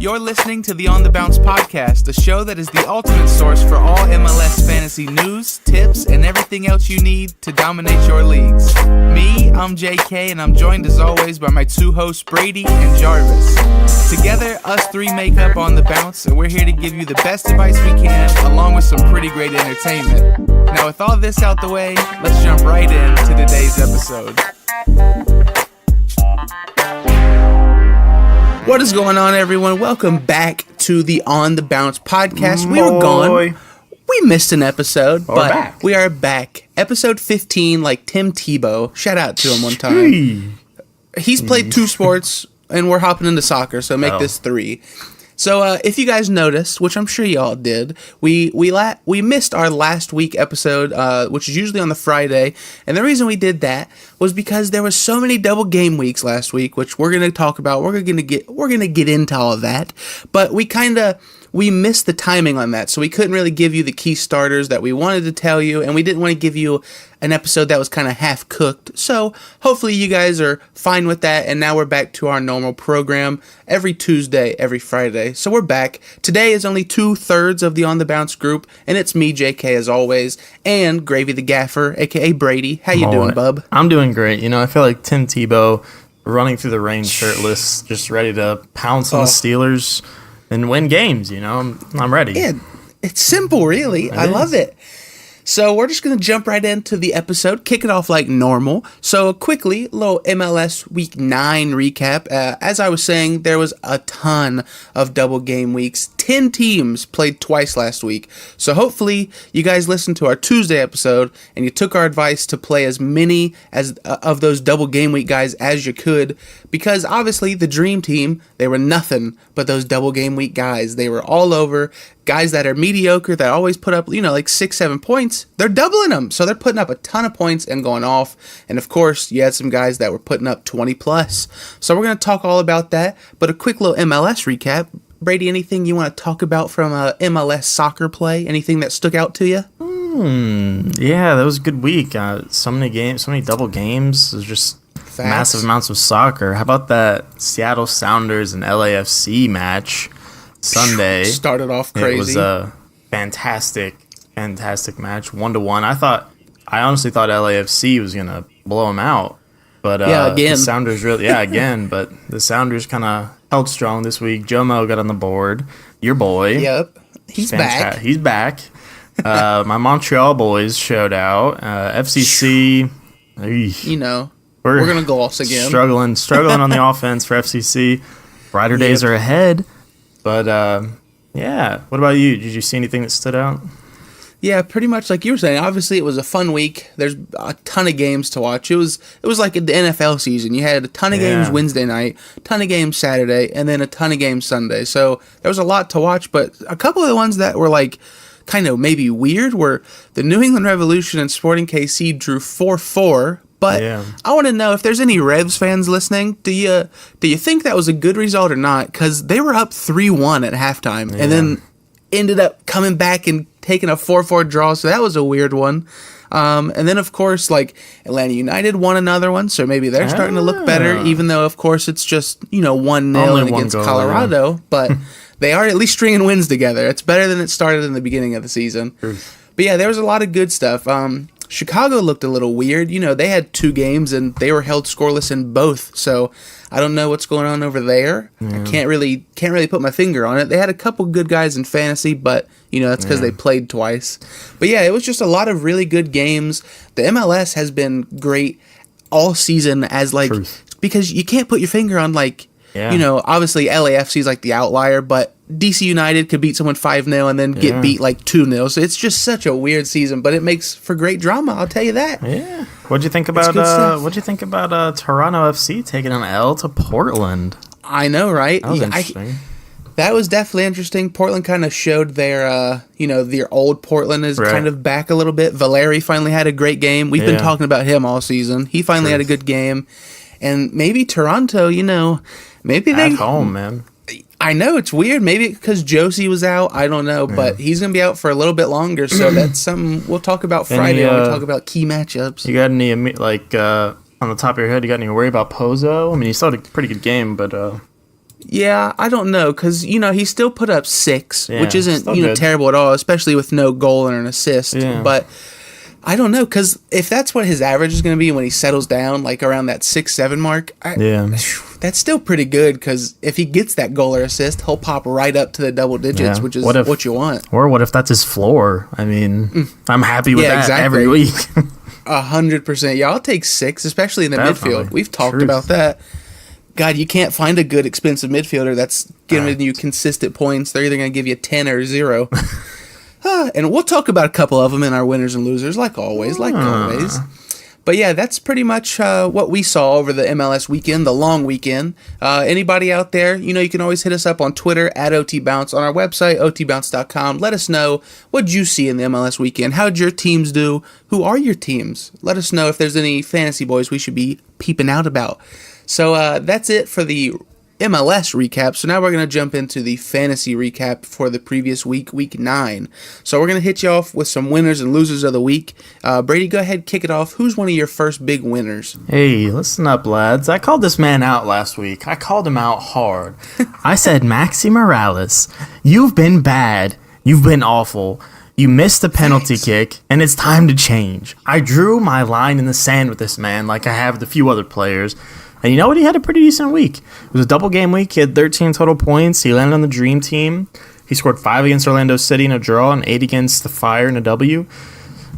You're listening to the On the Bounce podcast, the show that is the ultimate source for all MLS fantasy news, tips, and everything else you need to dominate your leagues. Me, I'm JK, and I'm joined as always by my two hosts, Brady and Jarvis. Together, us three make up On the Bounce, and we're here to give you the best advice we can, along with some pretty great entertainment. Now, with all this out the way, let's jump right into today's episode. What is going on, everyone? Welcome back to the On the Bounce podcast. We were gone. We missed an episode, but we are back. Episode 15, like Tim Tebow. Shout out to him one time. He's played two sports, and we're hopping into soccer, so make this three. So if you guys noticed, which I'm sure y'all did, we missed our last week episode, which is usually on the Friday, and the reason we did that was because there was so many double game weeks last week, which we're gonna talk about. We're gonna get into all of that, but we missed the timing on that, so we couldn't really give you the key starters that we wanted to tell you, and we didn't want to give you an episode that was kind of half-cooked. So hopefully you guys are fine with that, and now we're back to our normal program every Tuesday, every Friday. So we're back. Today is only 2/3 of the On the Bounce group, and it's me, JK, as always, and Gravy the Gaffer, a.k.a. Brady. How you doing, bub? I'm doing great. You know, I feel like Tim Tebow running through the rain shirtless, just ready to pounce on the Steelers and win games, you know. I'm ready. Yeah, it's simple, really. I love it. So we're just going to jump right into the episode, kick it off like normal. So quickly, little MLS Week 9 recap. As I was saying, there was a ton of double game weeks. 10 teams played twice last week. So hopefully you guys listened to our Tuesday episode and you took our advice to play as many as of those double game week guys as you could. Because obviously the dream team, they were nothing but those double game week guys. They were all over. Guys that are mediocre, that always put up, like 6-7 points, they're doubling them. So they're putting up a ton of points and going off. And of course, you had some guys that were putting up 20 plus. So we're going to talk all about that. But a quick little MLS recap. Brady, anything you want to talk about from MLS soccer play? Anything that stuck out to you? Yeah, that was a good week. So many games, so many double games. It was just massive amounts of soccer. How about that Seattle Sounders and LAFC match Sunday? Started off crazy. It was a fantastic match, 1-1. I honestly thought LAFC was gonna blow them out, but the Sounders but the Sounders kind of held strong this week. Jomo got on the board. Your boy, yep, he's back. He's back. My Montreal boys showed out. FCC, we're gonna gloss again. Struggling on the offense for FCC. Brighter days are ahead. But, what about you? Did you see anything that stood out? Yeah, pretty much like you were saying. Obviously, it was a fun week. There's a ton of games to watch. It was like the NFL season. You had a ton of games Wednesday night, a ton of games Saturday, and then a ton of games Sunday. So there was a lot to watch, but a couple of the ones that were like kind of maybe weird were the New England Revolution and Sporting KC drew 4-4. But I want to know if there's any Revs fans listening. Do you think that was a good result or not? Because they were up 3-1 at halftime and then ended up coming back and taking a 4-4 draw. So that was a weird one. And then, of course, like Atlanta United won another one. So maybe they're starting to look better, even though, of course, it's just 1-0 against Colorado. Yeah. But they are at least stringing wins together. It's better than it started in the beginning of the season. But yeah, there was a lot of good stuff. Chicago looked a little weird. They had 2 games and they were held scoreless in both. So I don't know what's going on over there. I can't really put my finger on it. They had a couple good guys in fantasy, but that's because they played twice. But yeah, it was just a lot of really good games. The MLS has been great all season as because you can't put your finger on obviously LAFC is like the outlier, but DC United could beat someone 5-0 and then get beat 2-0. So it's just such a weird season, but it makes for great drama, I'll tell you that. Yeah. What'd you think about Toronto FC taking an L to Portland? I know, right? That was interesting. That was definitely interesting. Portland kind of showed their their old Portland is kind of back a little bit. Valeri finally had a great game. We've been talking about him all season. He finally had a good game. And maybe Toronto, maybe they... At home, man. I know, it's weird. Maybe because Josie was out. I don't know. But he's going to be out for a little bit longer. So that's something we'll talk about Friday when we talk about key matchups. You got any, on the top of your head, you got any worry about Pozo? I mean, he still had a pretty good game, but... Yeah, I don't know, because, he still put up 6, which isn't, good. terrible at all, especially with no goal or an assist. Yeah. But I don't know, because if that's what his average is going to be when he settles down, like around that 6-7 mark, that's still pretty good, because if he gets that goal or assist, he'll pop right up to the double digits, which is what you want. Or what if that's his floor? I mean, I'm happy with that every week. 100%. Yeah, I'll take 6, especially in the midfield. We've talked about that. God, you can't find a good expensive midfielder that's giving you consistent points. They're either going to give you 10 or 0. And we'll talk about a couple of them in our winners and losers, like always. But yeah, that's pretty much what we saw over the MLS weekend, the long weekend. Anybody out there, you can always hit us up on Twitter @OTBounce, on our website, otbounce.com. Let us know what you see in the MLS weekend. How'd your teams do? Who are your teams? Let us know if there's any fantasy boys we should be peeping out about. So that's it for the MLS recap. So now we're going to jump into the fantasy recap for the previous week, week 9. So we're going to hit you off with some winners and losers of the week. Brady, go ahead, kick it off. Who's one of your first big winners? Hey, listen up, lads. I called this man out last week. I called him out hard. I said, Maxi Morales, you've been bad. You've been awful. You missed a penalty kick, and it's time to change. I drew my line in the sand with this man like I have with a few other players. And you know what? He had a pretty decent week. It was a double game week. He had 13 total points. He landed on the dream team. He scored 5 against Orlando City in a draw and 8 against the Fire in a W.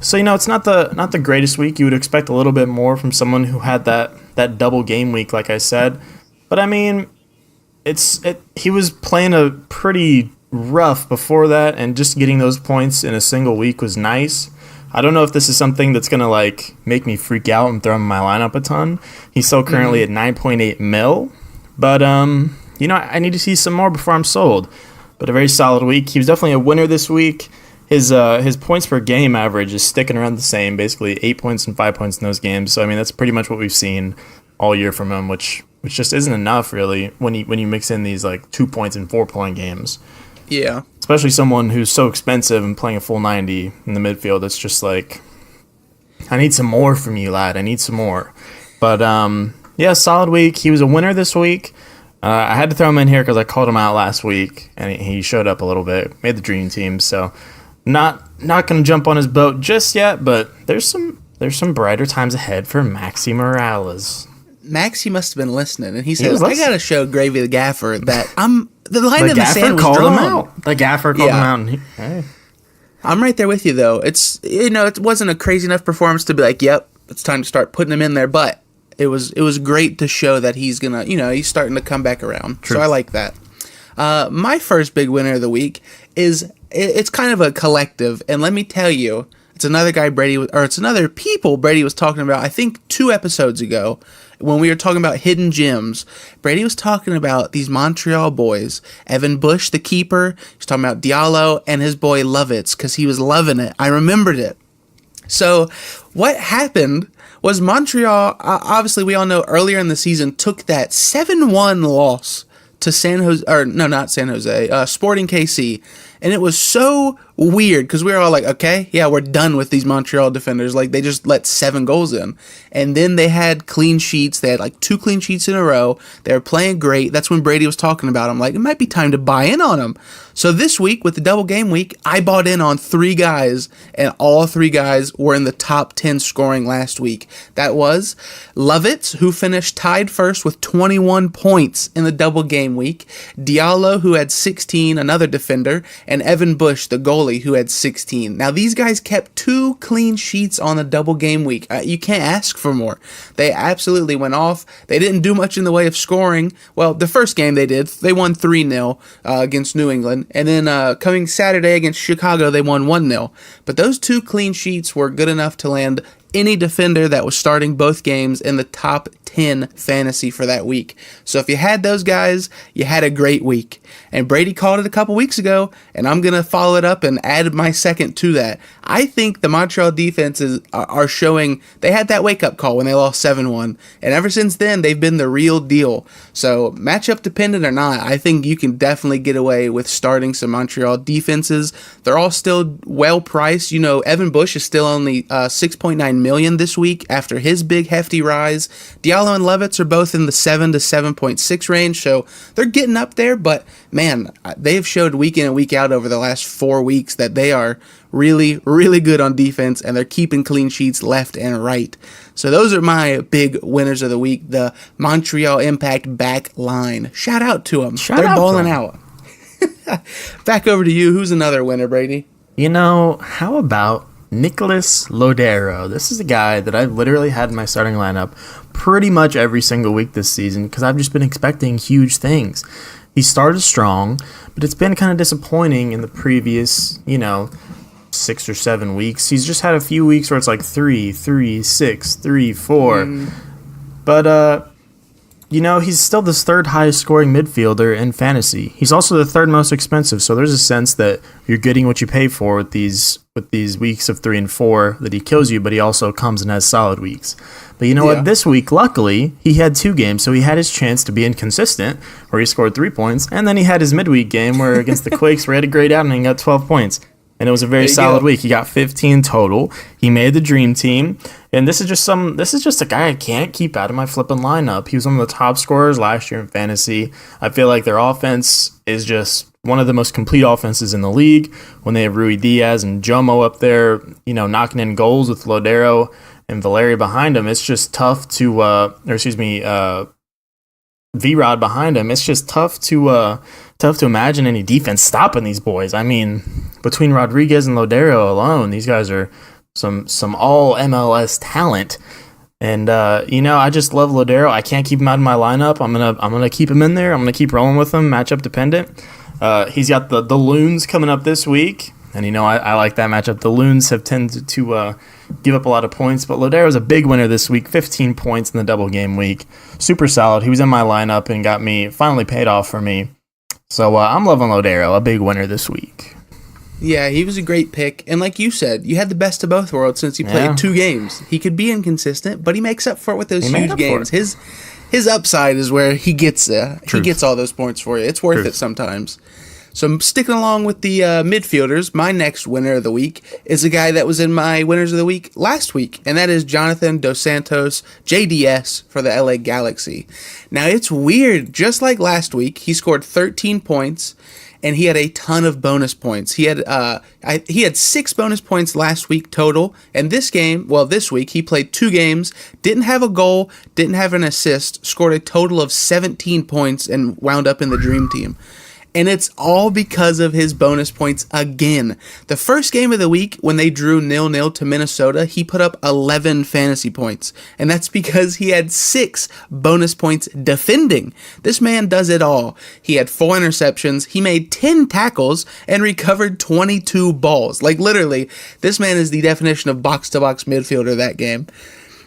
So, it's not the greatest week. You would expect a little bit more from someone who had that double game week, like I said. But, I mean, he was playing a pretty rough before that, and just getting those points in a single week was nice. I don't know if this is something that's going to, make me freak out and throw him in my lineup a ton. He's still currently at 9.8 mil. But, I need to see some more before I'm sold. But a very solid week. He was definitely a winner this week. His points per game average is sticking around the same, basically 8 points and 5 points in those games. So, I mean, that's pretty much what we've seen all year from him, which just isn't enough, really, when you mix in these, 2 points and 4 point games. Yeah. Especially someone who's so expensive and playing a full 90 in the midfield. It's just I need some more from you, lad. I need some more. But, solid week. He was a winner this week. I had to throw him in here because I called him out last week, and he showed up a little bit, made the dream team. So, not going to jump on his boat just yet, but there's some brighter times ahead for Maxi Morales. Maxi must have been listening, and he said, I got to show Gravy the Gaffer that the line in the sand was drawn. The Gaffer called him out. And hey. I'm right there with you, though. It's it wasn't a crazy enough performance to be like, yep, it's time to start putting him in there, but it was great to show that he's going to, he's starting to come back around. True. So I like that. My first big winner of the week it's kind of a collective, and let me tell you, it's another people Brady was talking about, I think 2 episodes ago, when we were talking about hidden gems. Brady was talking about these Montreal boys. Evan Bush, the keeper. He's talking about Diallo and his boy Lovitz, because he was loving it. I remembered it. So what happened was Montreal, obviously we all know earlier in the season, took that 7-1 loss to Sporting KC. And it was so weird because we were all like, okay, yeah, we're done with these Montreal defenders. They just let 7 goals in. And then they had clean sheets. They had 2 clean sheets in a row. They were playing great. That's when Brady was talking about them. It might be time to buy in on them. So this week, with the double game week, I bought in on 3 guys, and all 3 guys were in the top 10 scoring last week. That was Lovitz, who finished tied first with 21 points in the double game week. Diallo, who had 16, another defender, and Evan Bush, the goalie, who had 16. Now, these guys kept 2 clean sheets on the double game week. You can't ask for more. They absolutely went off. They didn't do much in the way of scoring. Well, the first game they did. They won 3-0 against New England. And then coming Saturday against Chicago, they won 1-0. But those 2 clean sheets were good enough to land any defender that was starting both games in the top 10 fantasy for that week. So if you had those guys, you had a great week. And Brady called it a couple weeks ago, and I'm going to follow it up and add my second to that. I think the Montreal defenses are showing they had that wake-up call when they lost 7-1, and ever since then, they've been the real deal. So matchup dependent or not, I think you can definitely get away with starting some Montreal defenses. They're all still well priced. You know, Evan Bush is still only $6.9 million this week after his big hefty rise. Diallo and Levitz are both in the 7 to 7.6 range, so they're getting up there, but man, they've showed week in and week out over the last 4 weeks that they are really, really good on defense, and they're keeping clean sheets left and right. So those are my big winners of the week, the Montreal Impact back line. Shout out to them. They're balling out. Back over to you. Who's another winner, Brady? You know, how about Nicholas Lodeiro? This is a guy that I've literally had in my starting lineup pretty much every single week this season because I've just been expecting huge things. He started strong, but it's been kind of disappointing in the previous, 6 or 7 weeks. He's just had a few weeks where it's like 3, 3, 6, 3, 4. But, he's still the third highest scoring midfielder in fantasy. He's also the third most expensive, so there's a sense that you're getting what you pay for with these weeks of 3 and 4 that he kills you, but he also comes and has solid weeks. But you know what? This week, luckily, he had 2 games, so he had his chance to be inconsistent, where he scored 3 points, and then he had his midweek game where against the Quakes, where he had a grade out and he got 12 points. And it was a very solid week. He got 15 total. He made the dream team. And this is just a guy I can't keep out of my flipping lineup. He was one of the top scorers last year in fantasy. I feel like their offense is just one of the most complete offenses in the league. When they have Rui Diaz and Jomo up there, knocking in goals with Lodeiro and Valeri behind him, it's just tough to V-Rod behind him. It's just tough to imagine any defense stopping these boys. I mean, between Rodriguez and Lodeiro alone, these guys are some all MLS talent. And I just love Lodeiro. I can't keep him out of my lineup. I'm gonna keep him in there. I'm gonna keep rolling with him, matchup dependent. He's got the Loons coming up this week, and I like that matchup. The Loons have tended to give up a lot of points, but Lodeiro is a big winner this week, 15 points in the double game week. Super solid. He was in my lineup and finally paid off for me. So I'm loving Lodeiro, a big winner this week. Yeah, he was a great pick. And like you said, you had the best of both worlds since he played 2 games. He could be inconsistent, but he makes up for it with those huge games. His upside is where he gets all those points for you. It's worth it sometimes. So I'm sticking along with the midfielders. My next winner of the week is a guy that was in my winners of the week last week, and that is Jonathan Dos Santos, JDS, for the LA Galaxy. Now, it's weird. Just like last week, he scored 13 points, and he had a ton of bonus points. He had 6 bonus points last week total, and this week, he played 2 games, didn't have a goal, didn't have an assist, scored a total of 17 points, and wound up in the Dream Team. And it's all because of his bonus points again. The first game of the week, when they drew 0-0 to Minnesota, he put up 11 fantasy points. And that's because he had 6 bonus points defending. This man does it all. He had 4 interceptions, he made 10 tackles, and recovered 22 balls. Like, literally, this man is the definition of box-to-box midfielder that game.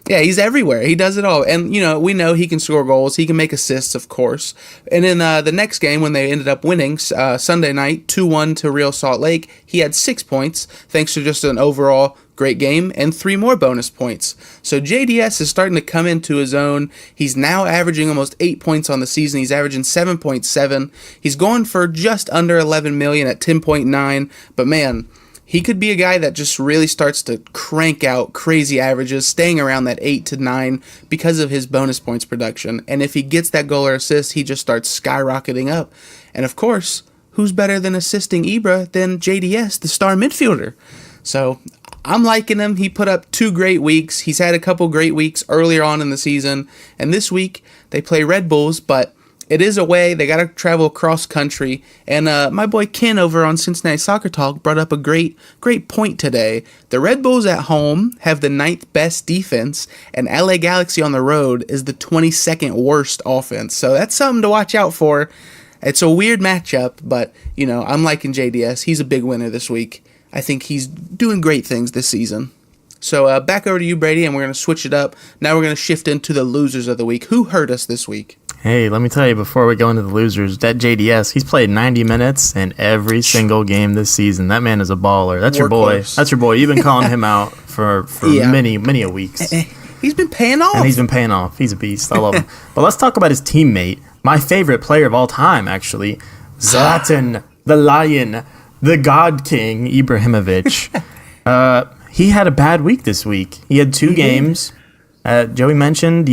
Yeah, he's everywhere. He does it all. And, we know he can score goals. He can make assists, of course. And in the next game, when they ended up winning, Sunday night, 2-1 to Real Salt Lake, he had 6 points, thanks to just an overall great game, and 3 more bonus points. So JDS is starting to come into his own. He's now averaging almost 8 points on the season. He's averaging 7.7. He's going for just under 11 million at 10.9. But man, he could be a guy that just really starts to crank out crazy averages, staying around that 8 to 9 because of his bonus points production. And if he gets that goal or assist, he just starts skyrocketing up. And of course, who's better than assisting Ibra than JDS, the star midfielder? So I'm liking him. He put up 2 great weeks. He's had a couple great weeks earlier on in the season. And this week, they play Red Bulls, but it is away. They got to travel across country. And my boy Ken over on Cincinnati Soccer Talk brought up a great point today. The Red Bulls at home have the 9th best defense, and LA Galaxy on the road is the 22nd worst offense. So that's something to watch out for. It's a weird matchup, but, I'm liking JDS. He's a big winner this week. I think he's doing great things this season. So back over to you, Brady, and we're going to switch it up. Now we're going to shift into the losers of the week. Who hurt us this week? Hey, let me tell you before we go into the losers, that JDS, he's played 90 minutes in every single game this season. That man is a baller. That's your boy. That's your boy. You've been calling him out for many a weeks. He's been paying off. And he's been paying off. He's a beast. I love him. But let's talk about his teammate, my favorite player of all time, actually, Zlatan, the Lion, the God King, Ibrahimovic. He had a bad week this week. He had 2 games. Joey mentioned,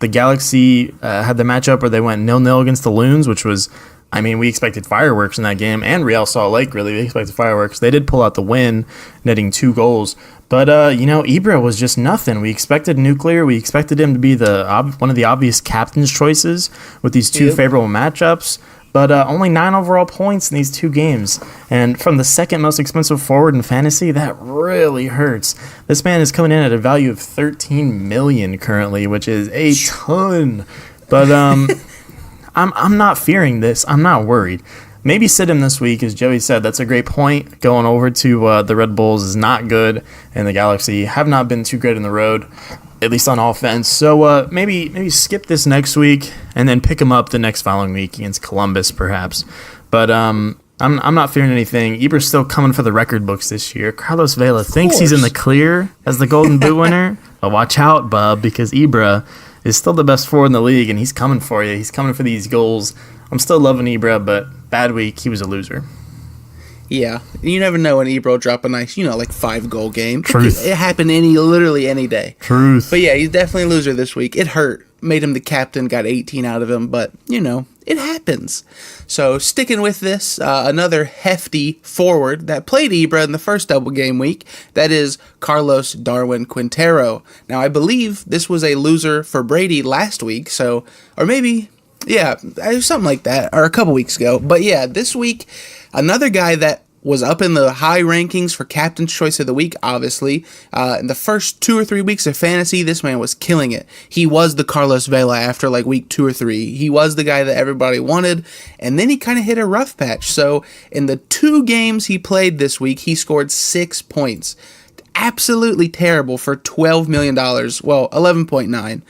the Galaxy had the matchup where they went 0-0 against the Loons, which was, we expected fireworks in that game, and Real Salt Lake, really, we expected fireworks. They did pull out the win, netting 2 goals. But, Ibra was just nothing. We expected Nuclear. We expected him to be one of the obvious captain's choices with these 2 favorable matchups. But only 9 overall points in these 2 games. And from the second most expensive forward in fantasy, that really hurts. This man is coming in at a value of $13 million currently, which is a ton. But I'm not fearing this. I'm not worried. Maybe sit him this week, as Joey said. That's a great point. Going over to the Red Bulls is not good, and the Galaxy have not been too great on the road, at least on offense. So maybe skip this next week and then pick him up the next following week against Columbus, perhaps. But I'm not fearing anything. Ibra's still coming for the record books this year. Carlos Vela thinks he's in the clear as the Golden Boot winner. But watch out, bub, because Ibra is still the best forward in the league, and he's coming for you. He's coming for these goals. I'm still loving Ibra, but bad week, he was a loser. Yeah, you never know when Ibra will drop a nice, 5-goal game. Truth. It happened literally any day. Truth. But yeah, he's definitely a loser this week. It hurt. Made him the captain, got 18 out of him, but, it happens. So sticking with this, another hefty forward that played Ibra in the first double game week, that is Carlos Darwin Quintero. Now, I believe this was a loser for Brady last week, or maybe... yeah, something like that, or a couple weeks ago. But yeah, this week, another guy that was up in the high rankings for Captain's Choice of the Week, obviously. In the first 2 or 3 weeks of fantasy, this man was killing it. He was the Carlos Vela after week 2 or 3. He was the guy that everybody wanted, and then he kind of hit a rough patch. So in the 2 games he played this week, he scored 6 points. Absolutely terrible for $12 million. Well, 11.9.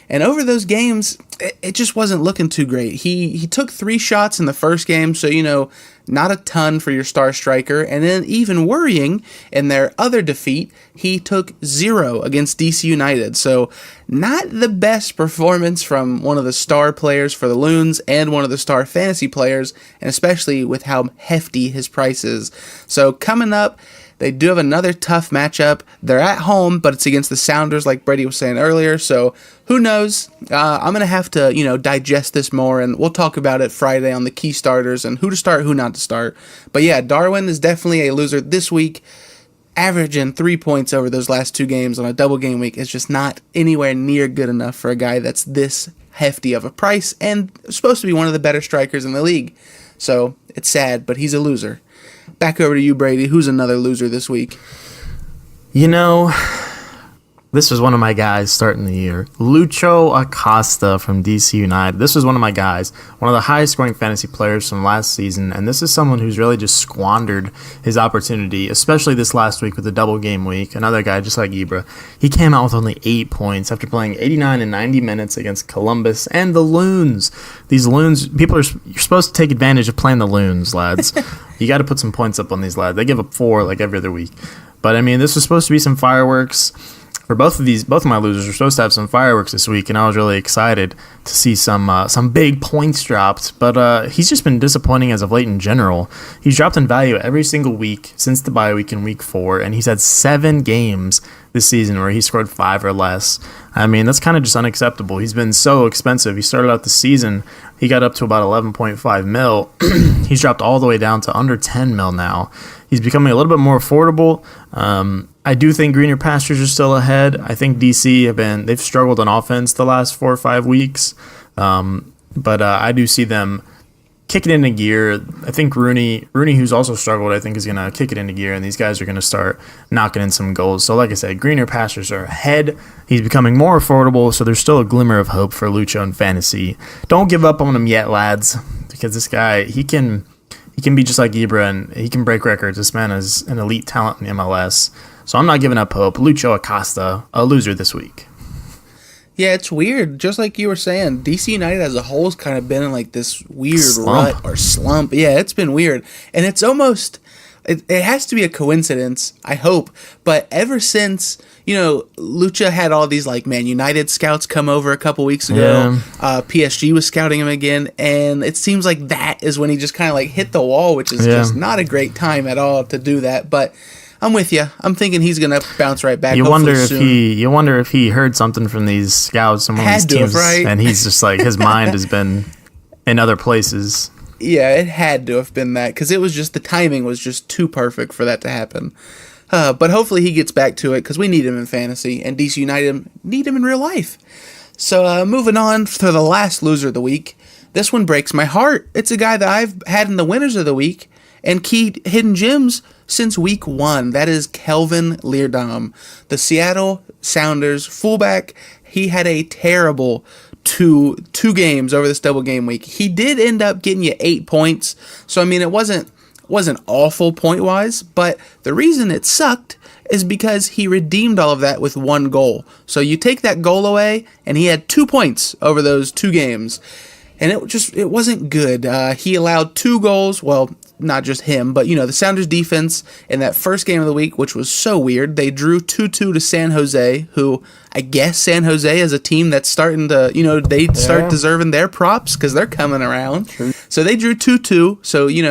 And over those games, it just wasn't looking too great. He took 3 shots in the first game, so, not a ton for your star striker. And then even worrying, in their other defeat, he took 0 against DC United. So not the best performance from one of the star players for the Loons and one of the star fantasy players, and especially with how hefty his price is. So coming up, they do have another tough matchup. They're at home, but it's against the Sounders, like Brady was saying earlier. So who knows? I'm going to have to, digest this more, and we'll talk about it Friday on the key starters and who to start, who not to start. But yeah, Darwin is definitely a loser this week. Averaging 3 points over those last 2 games on a double game week is just not anywhere near good enough for a guy that's this hefty of a price and supposed to be one of the better strikers in the league. So it's sad, but he's a loser. Back over to you, Brady. Who's another loser this week? This was one of my guys starting the year. Lucho Acosta from DC United. This was one of my guys. One of the highest scoring fantasy players from last season. And this is someone who's really just squandered his opportunity, especially this last week with the double game week. Another guy just like Ibra. He came out with only 8 points after playing 89 and 90 minutes against Columbus and the Loons. These Loons, you're supposed to take advantage of playing the Loons, lads. You got to put some points up on these lads. They give up 4 every other week. But this was supposed to be some fireworks. For both of my losers were supposed to have some fireworks this week, and I was really excited to see some big points dropped. But he's just been disappointing as of late in general. He's dropped in value every single week since the bye week in week 4, and he's had 7 games this season where he scored 5 or less. That's kind of just unacceptable. He's been so expensive. He started out the season, he got up to about 11.5 mil. He's dropped all the way down to under 10 mil now. He's becoming a little bit more affordable. I do think greener pastures are still ahead. I think DC they've struggled on offense the last 4 or 5 weeks. But I do see them kicking into gear. I think Rooney, who's also struggled, I think is going to kick it into gear, and these guys are going to start knocking in some goals. So like I said, greener pastures are ahead. He's becoming more affordable, so there's still a glimmer of hope for Lucho in fantasy. Don't give up on him yet, lads, because this guy, he can be just like Ibra, and he can break records. This man is an elite talent in MLS. So I'm not giving up hope. Lucho Acosta, a loser this week. Yeah, it's weird. Just like you were saying, DC United as a whole has kind of been in like this weird rut or slump. Yeah, it's been weird. And it's almost, it has to be a coincidence, I hope. But ever since, Lucha had all these like Man United scouts come over a couple weeks ago. Yeah. PSG was scouting him again. And it seems like that is when he just kind of like hit the wall, which is just not a great time at all to do that. But I'm with you. I'm thinking he's gonna bounce right back. You wonder if he heard something from these scouts and one of these teams, right? And he's just like his mind has been in other places. Yeah, it had to have been that because it was just the timing was just too perfect for that to happen. But hopefully he gets back to it because we need him in fantasy and DC United need him in real life. So moving on to the last loser of the week. This one breaks my heart. It's a guy that I've had in the winners of the week and key hidden gems since week 1. That is Kelvin Leerdam, the Seattle Sounders fullback. He had a terrible two games over this double game week. He did end up getting you 8 points. So I mean, it wasn't awful point wise, but the reason it sucked is because he redeemed all of that with 1 goal. So you take that goal away, and he had 2 points over those 2 games. And it wasn't good. He allowed 2 goals. Well, not just him, but the Sounders defense in that first game of the week, which was so weird. They drew 2-2 to San Jose, who I guess San Jose is a team that's starting to, start deserving their props because they're coming around. True. So they drew 2-2. So, he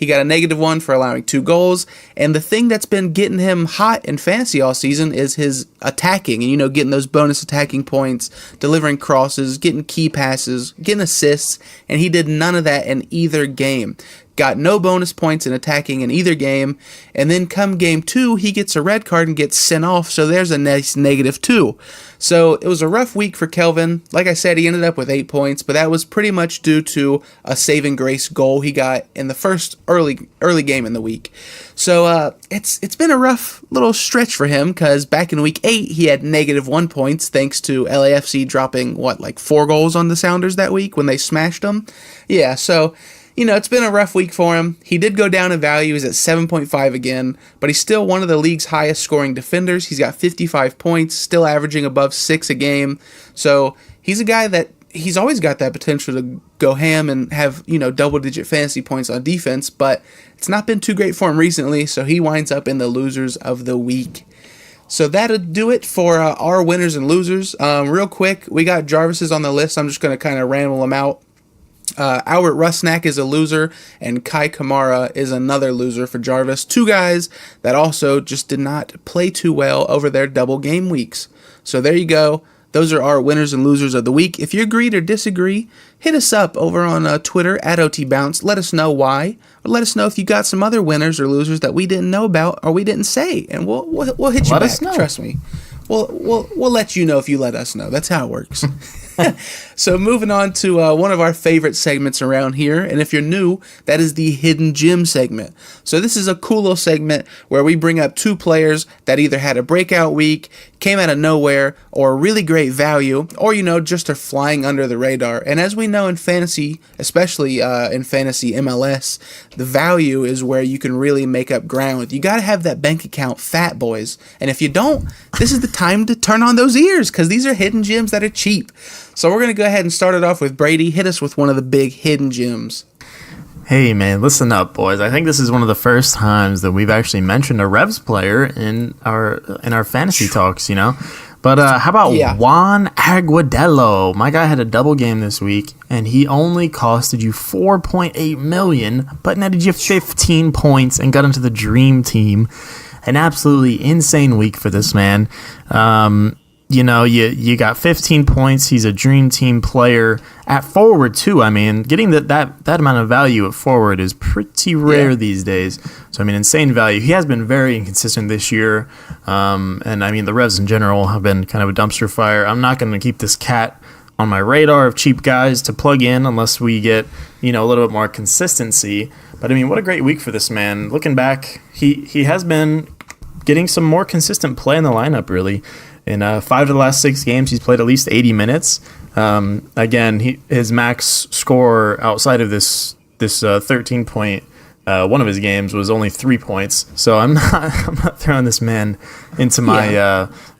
got a -1 for allowing 2 goals. And the thing that's been getting him hot in fantasy all season is his attacking and, getting those bonus attacking points, delivering crosses, getting key passes, getting assists. And he did none of that in either game. Got no bonus points in attacking in either game, and then come game 2, he gets a red card and gets sent off, so there's a nice -2. So it was a rough week for Kelvin. Like I said, he ended up with 8 points, but that was pretty much due to a saving grace goal he got in the first early game in the week. So it's been a rough little stretch for him, because back in week 8, he had -1 points, thanks to LAFC dropping, 4 goals on the Sounders that week when they smashed them? Yeah, so it's been a rough week for him. He did go down in value. He's at 7.5 again, but he's still one of the league's highest scoring defenders. He's got 55 points, still averaging above 6 a game. So he's a guy that he's always got that potential to go ham and have, double-digit fantasy points on defense, but it's not been too great for him recently, so he winds up in the losers of the week. So that'll do it for our winners and losers. Real quick, we got Jarvis's on the list. I'm just going to kind of ramble them out. Albert Rusnak is a loser, and Kai Kamara is another loser for Jarvis. 2 guys that also just did not play too well over their double game weeks. So there you go. Those are our winners and losers of the week. If you agreed or disagree, hit us up over on Twitter at OTBounce. Let us know why, or let us know if you got some other winners or losers that we didn't know about or we didn't say, and we'll hit you back. Trust me. We'll let you know if you let us know. That's how it works. So moving on to one of our favorite segments around here, and if you're new, that is the Hidden Gem segment. So this is a cool little segment where we bring up 2 players that either had a breakout week, came out of nowhere, or really great value, or just are flying under the radar. And as we know in fantasy, especially in fantasy MLS, the value is where you can really make up ground. You got to have that bank account fat, boys. And if you don't, this is the time to turn on those ears, because these are hidden gems that are cheap. So we're going to go ahead and start it off with Brady. Hit us with one of the big hidden gems. Hey, man, listen up, boys. I think this is one of the first times that we've actually mentioned a Revs player in our fantasy talks, But how about Juan Aguadelo? My guy had a double game this week, and he only costed you $4.8 million, but netted you 15 points and got into the dream team. An absolutely insane week for this man. You got 15 points. He's a dream team player at forward too. I mean, getting that amount of value at forward is pretty rare these days. So I mean, insane value. He has been very inconsistent this year, and I mean the Revs in general have been kind of a dumpster fire. I'm not going to keep this cat on my radar of cheap guys to plug in unless we get a little bit more consistency. But I mean, what a great week for this man. Looking back, he has been getting some more consistent play in the lineup, really. In 5 of the last 6 games, he's played at least 80 minutes. Again, his max score outside of this 13-point One of his games was only 3 points, so I'm not throwing this man into my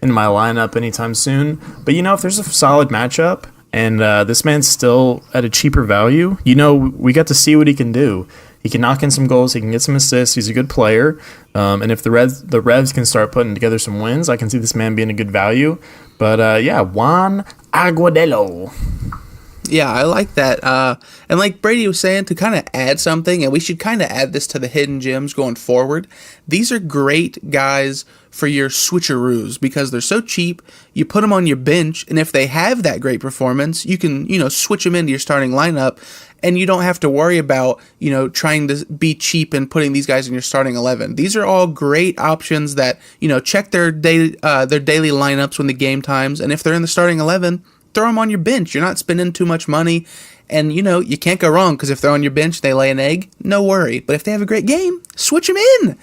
lineup anytime soon. But if there's a solid matchup and this man's still at a cheaper value, we got to see what he can do. He can knock in some goals. He can get some assists. He's a good player. And if the Revs can start putting together some wins, I can see this man being a good value. But Juan Agudelo. Yeah, I like that. And like Brady was saying, to kind of add something, and we should kind of add this to the hidden gems going forward, these are great guys for your switcheroos because they're so cheap. You put them on your bench, and if they have that great performance, you can, switch them into your starting lineup, and you don't have to worry about, trying to be cheap and putting these guys in your starting 11. These are all great options that, check their daily lineups when the game times, and if they're in the starting 11, throw them on your bench. You're not spending too much money. And, you can't go wrong because if they're on your bench, they lay an egg, no worry. But if they have a great game, switch them in.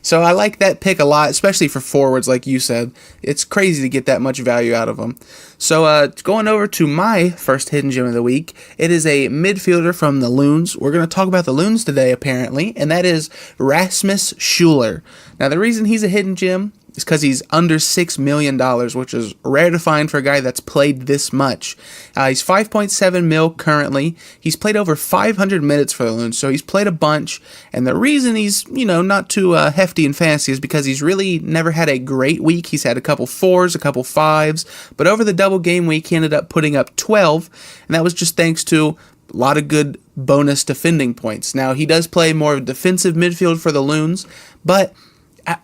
So I like that pick a lot, especially for forwards, like you said. It's crazy to get that much value out of them. So going over to my first hidden gem of the week, it is a midfielder from the Loons. We're going to talk about the Loons today, apparently, and that is Rasmus Schuler. Now, the reason he's a hidden gem is because he's under $6 million, which is rare to find for a guy that's played this much. He's 5.7 mil currently. He's played over 500 minutes for the Loons, so he's played a bunch. And the reason he's, not too hefty in fantasy is because he's really never had a great week. He's had a couple 4s, a couple 5s, but over the double game week, he ended up putting up 12, and that was just thanks to a lot of good bonus defending points. Now, he does play more of defensive midfield for the Loons, but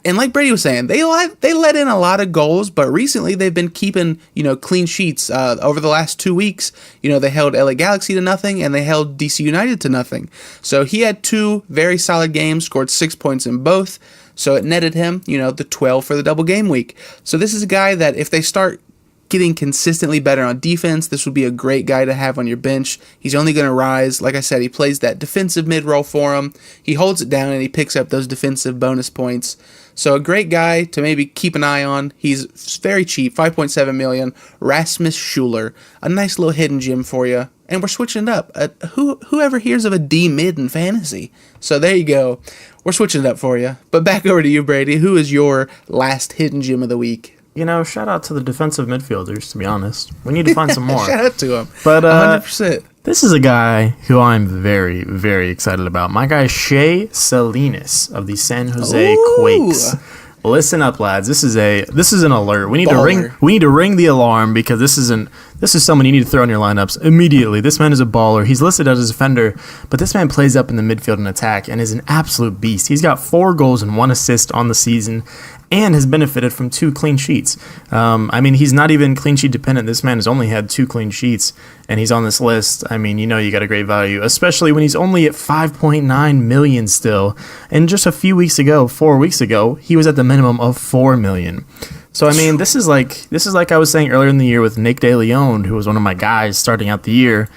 and like Brady was saying, they let in a lot of goals, but recently they've been keeping, clean sheets. Over the last 2 weeks, they held LA Galaxy to nothing and they held DC United to nothing. So he had 2 very solid games, scored 6 points in both. So it netted him, the 12 for the double game week. So this is a guy that if they start getting consistently better on defense, this would be a great guy to have on your bench. He's only going to rise. Like I said, he plays that defensive mid-roll for him. He holds it down and he picks up those defensive bonus points. So a great guy to maybe keep an eye on. He's very cheap, 5.7 million. Rasmus Schuler, a nice little hidden gem for you. And we're switching it up. Whoever hears of a D mid in fantasy? So there you go. We're switching it up for you. But back over to you, Brady. Who is your last hidden gem of the week? Shout out to the defensive midfielders, to be honest. We need to find some more. Shout out to them. But 100%. This is a guy who I'm very, very excited about. My guy, Shea Salinas of the San Jose Quakes. Listen up, lads. This is an alert. We need to ring the alarm because this is someone you need to throw in your lineups immediately. This man is a baller. He's listed as a defender, but this man plays up in the midfield and attack and is an absolute beast. He's got 4 goals and 1 assist on the season and has benefited from 2 clean sheets. He's not even clean sheet dependent. This man has only had 2 clean sheets, and he's on this list. You got a great value, especially when he's only at 5.9 million still. And just 4 weeks ago, he was at the minimum of 4 million. So this is like I was saying earlier in the year with Nick DeLeon, who was one of my guys starting out the year.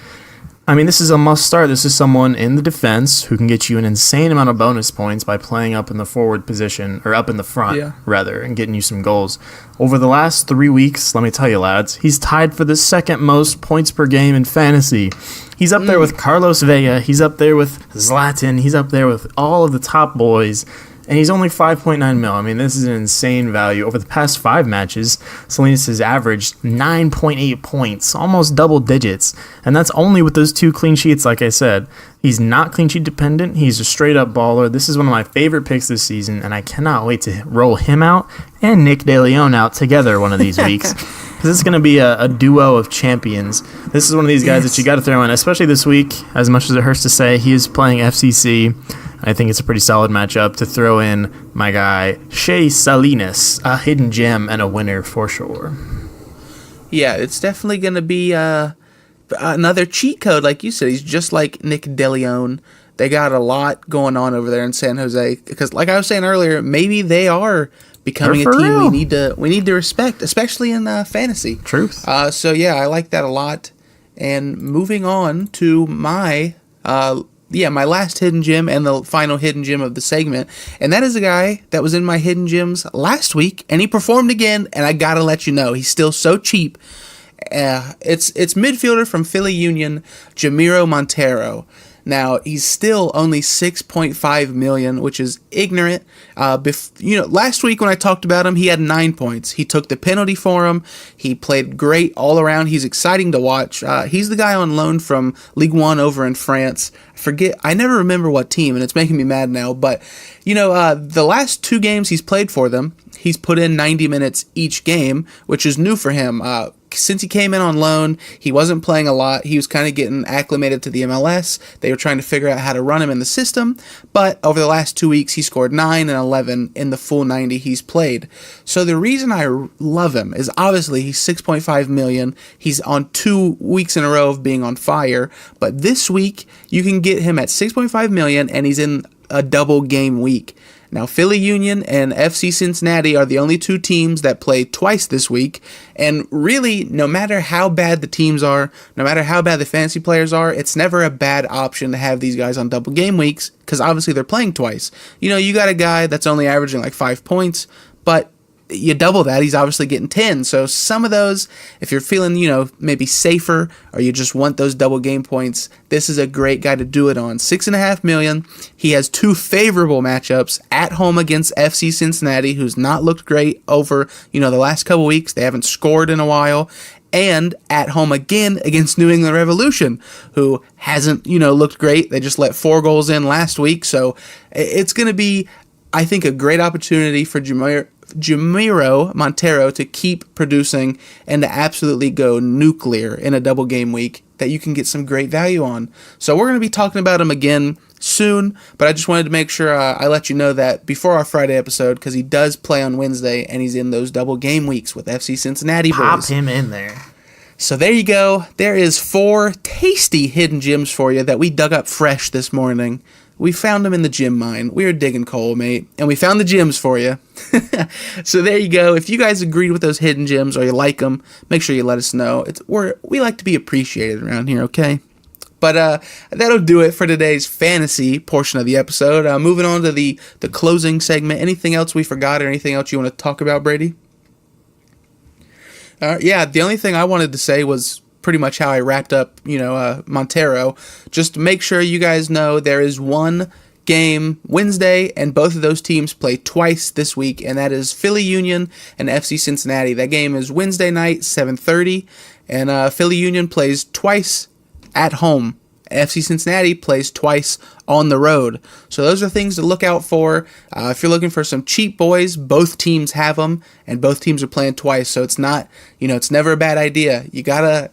This is a must start. This is someone in the defense who can get you an insane amount of bonus points by playing up in the forward position, or up in the front, rather, and getting you some goals. Over the last 3 weeks, let me tell you, lads, he's tied for the second most points per game in fantasy. He's up there with Carlos Vela. He's up there with Zlatan. He's up there with all of the top boys. And he's only 5.9 mil. This is an insane value. Over the past 5 matches, Salinas has averaged 9.8 points, almost double digits. And that's only with those 2 clean sheets, like I said. He's not clean sheet dependent. He's a straight-up baller. This is one of my favorite picks this season, and I cannot wait to roll him out and Nick DeLeon out together one of these weeks. Because this is going to be a duo of champions. This is one of these guys that you got to throw in, especially this week. As much as it hurts to say, he is playing FCC. I think it's a pretty solid matchup to throw in my guy, Shea Salinas, a hidden gem and a winner for sure. Yeah, it's definitely going to be another cheat code, like you said. He's just like Nick DeLeon. They got a lot going on over there in San Jose. Because, like I was saying earlier, maybe they are becoming a team we need to respect, especially in fantasy. Truth. So, yeah, I like that a lot. And moving on to my last hidden gem and the final hidden gem of the segment. And that is a guy that was in my hidden gems last week, and he performed again, and I gotta let you know, he's still so cheap. It's midfielder from Philly Union, Jamiro Montero. Now, he's still only 6.5 million, which is ignorant. Last week when I talked about him, he had 9 points. He took the penalty for him. He played great all around. He's exciting to watch. He's the guy on loan from Ligue 1 over in France. I never remember what team, and it's making me mad now. But, the last 2 games he's played for them, he's put in 90 minutes each game, which is new for him. Since he came in on loan, he wasn't playing a lot. He was kind of getting acclimated to the MLS. They were trying to figure out how to run him in the system. But over the last 2 weeks, he scored 9 and 11 in the full 90 he's played. So the reason I love him is obviously he's 6.5 million. He's on 2 weeks in a row of being on fire. But this week, you can get him at 6.5 million, and he's in a double game week. Now, Philly Union and FC Cincinnati are the only 2 teams that play twice this week, and really, no matter how bad the teams are, no matter how bad the fantasy players are, it's never a bad option to have these guys on double game weeks, because obviously they're playing twice. You got a guy that's only averaging like 5 points, but you double that, he's obviously getting 10. So some of those, if you're feeling, maybe safer, or you just want those double game points, this is a great guy to do it on. 6.5 million. He has 2 favorable matchups at home against FC Cincinnati, who's not looked great over, the last couple weeks. They haven't scored in a while. And at home again against New England Revolution, who hasn't, looked great. They just let 4 goals in last week. So it's going to be, I think, a great opportunity for Jamiro Montero to keep producing and to absolutely go nuclear in a double game week that you can get some great value on. So we're going to be talking about him again soon, but I just wanted to make sure I let you know that before our Friday episode, because he does play on Wednesday and he's in those double game weeks with FC Cincinnati boys. Pop him in there. So there you go. There is 4 tasty hidden gems for you that we dug up fresh this morning. We found them in the gem mine. We were digging coal, mate, and we found the gems for you. So there you go. If you guys agreed with those hidden gems or you like them, make sure you let us know. We like to be appreciated around here, okay? But that'll do it for today's fantasy portion of the episode. Moving on to the closing segment. Anything else we forgot or anything else you want to talk about, Brady? Yeah, the only thing I wanted to say was pretty much how I wrapped up, Montero. Just to make sure you guys know there is 1 game Wednesday, and both of those teams play twice this week, and that is Philly Union and FC Cincinnati. That game is Wednesday night, 7:30, and Philly Union plays twice at home. FC Cincinnati plays twice on the road. So those are things to look out for. If you're looking for some cheap boys, both teams have them, and both teams are playing twice. So it's not, it's never a bad idea. You gotta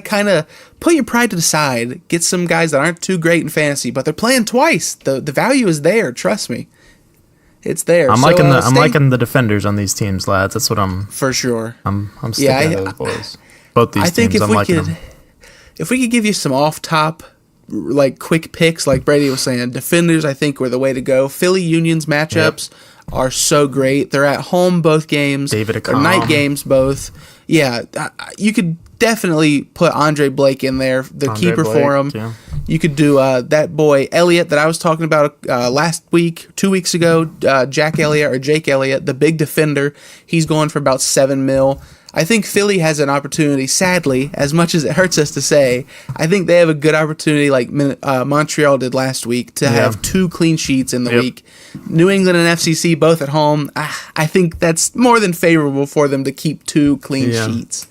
kind of put your pride to the side. Get some guys that aren't too great in fantasy, but they're playing twice. The value is there. Trust me, it's there. I'm liking the defenders on these teams, lads. That's what I'm for sure. I'm sticking to those boys. Both these teams, I'm liking them. If we could give you some off top, like quick picks, like Brady was saying, defenders I think were the way to go. Philly Union's matchups are so great. They're at home both games. David They're night games both. Yeah, you could definitely put Andre Blake in there, the keeper for him. Yeah. You could do that boy Elliott that I was talking about last week, 2 weeks ago, Jake Elliott, the big defender. He's going for about 7 mil. I think Philly has an opportunity, sadly, as much as it hurts us to say, I think they have a good opportunity like Montreal did last week to have 2 clean sheets in the week. New England and FCC both at home. I think that's more than favorable for them to keep 2 clean sheets.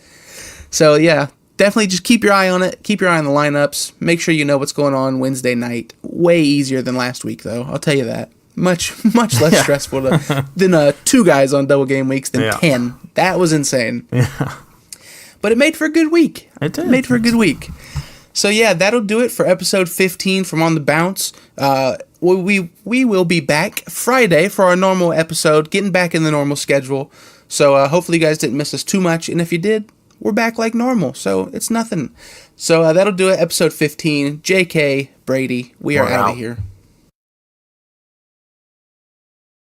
So, definitely just keep your eye on it. Keep your eye on the lineups. Make sure you know what's going on Wednesday night. Way easier than last week, though. I'll tell you that. Much less stressful than 2 guys on double game weeks than 10. That was insane. Yeah. But it made for a good week. It did. It made for a good week. So that'll do it for episode 15 from On the Bounce. We will be back Friday for our normal episode, getting back in the normal schedule. So hopefully you guys didn't miss us too much. And if you did, we're back like normal. So it's nothing. So that'll do it. Episode 15. JK, Brady, we are out of here.